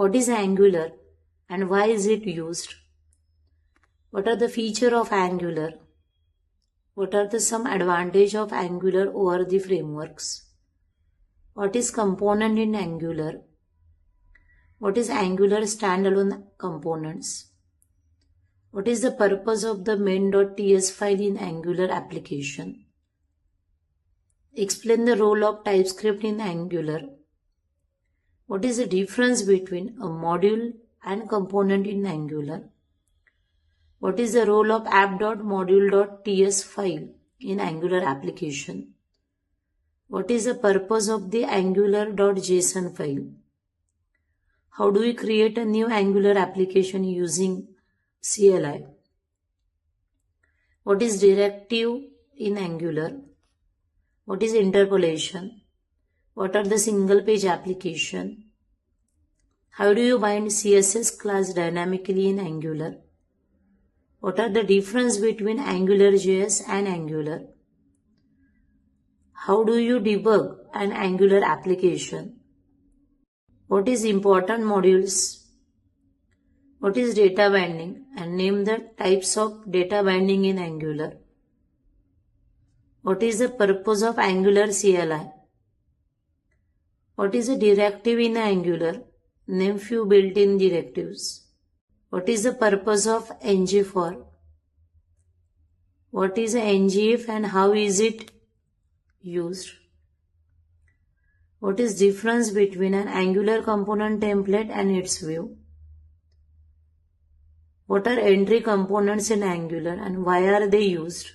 What is Angular and why is it used? What are the features of Angular? What are some advantages of Angular over the frameworks? What is component in Angular? What is Angular standalone components? What is the purpose of the main.ts file in Angular application? Explain the role of TypeScript in Angular. What is the difference between a module and component in Angular? What is the role of app.module.ts file in Angular application? What is the purpose of the angular.json file? How do we create a new Angular application using CLI? What is directive in Angular? What is interpolation? What are the single page application? How do you bind CSS class dynamically in Angular? What are the difference between AngularJS and Angular? How do you debug an Angular application? What is important modules? What is data binding and name the types of data binding in Angular? What is the purpose of Angular CLI? What is a directive in Angular? Name few built-in directives. What is the purpose of ngFor? What is ngIf and how is it used? What is difference between an Angular component template and its view? What are entry components in Angular and why are they used?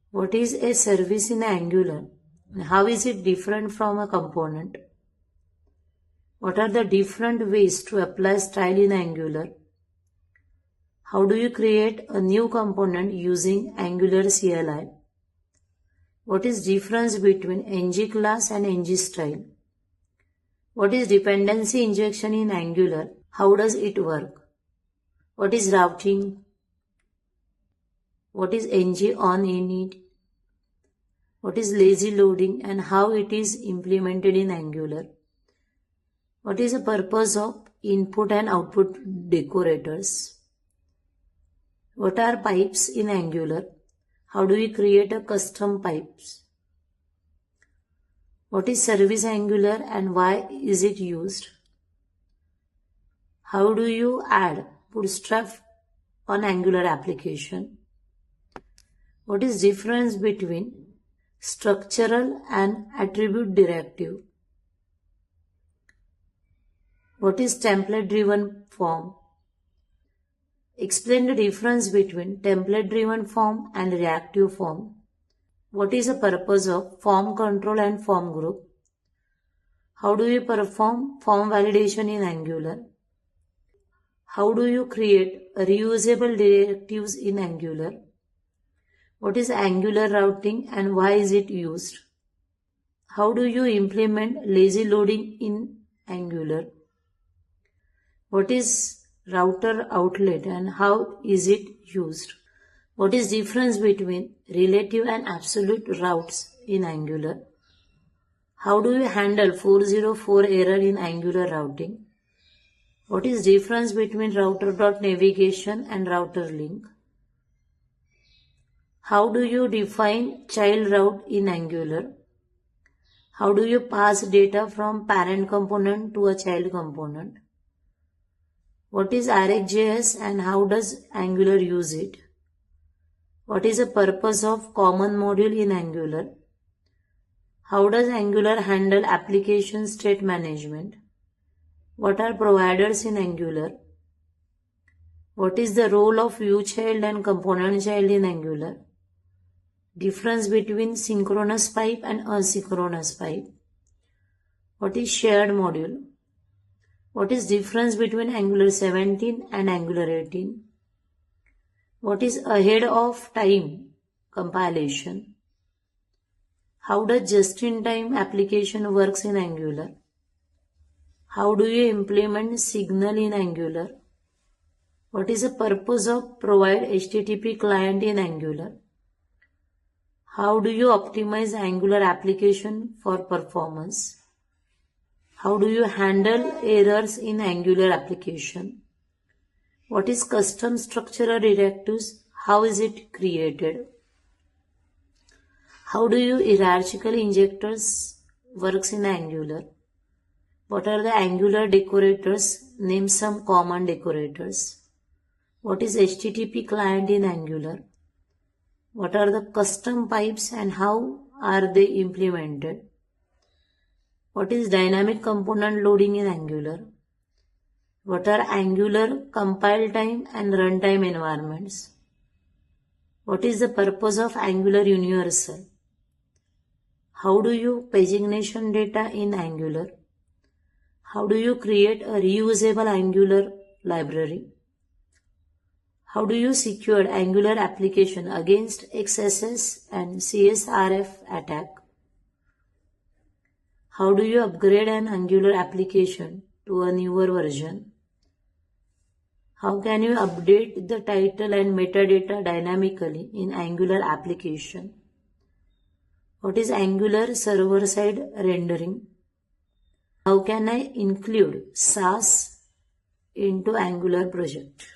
What is a service in Angular and how is it different from a component? What are the different ways to apply style in Angular? How do you create a new component using Angular CLI? What is difference between ng class and ng style? What is dependency injection in Angular? How does it work? What is routing? What is ng on init? What is lazy loading and how it is implemented in Angular? What is the purpose of input and output decorators? What are pipes in Angular? How do we create a custom pipes? What is service Angular and why is it used? How do you add bootstrap on Angular application? What is difference between structural and attribute directive? What is template-driven form? Explain the difference between template-driven form and reactive form. What is the purpose of form control and form group? How do you perform form validation in Angular? How do you create reusable directives in Angular? What is Angular routing and why is it used? How do you implement lazy loading in Angular? What is router outlet and how is it used? What is difference between relative and absolute routes in Angular? How do you handle 404 error in Angular routing? What is difference between router.navigation and router link? How do you define child route in Angular? How do you pass data from parent component to a child component? What is RxJS and how does Angular use it? What is the purpose of common module in Angular? How does Angular handle application state management? What are providers in Angular? What is the role of view child and component child in Angular? Difference between synchronous pipe and asynchronous pipe. What is shared module? What is difference between Angular 17 and Angular 18? What is ahead of time compilation? How does just-in-time application works in Angular? How do you implement signal in Angular? What is the purpose of provide HTTP client in Angular? How do you optimize Angular application for performance? How do you handle errors in Angular application? What is custom structural directives? How is it created? How do you hierarchical injectors works in Angular? What are the Angular decorators? Name some common decorators. What is HTTP client in Angular? What are the custom pipes and how are they implemented? What is dynamic component loading in Angular? What are Angular compile time and runtime environments? What is the purpose of Angular Universal? How do you pagination data in Angular? How do you create a reusable Angular library? How do you secure Angular application against XSS and CSRF attack? How do you upgrade an Angular application to a newer version? How can you update the title and metadata dynamically in Angular application? What is Angular server-side rendering? How can I include Sass into Angular project?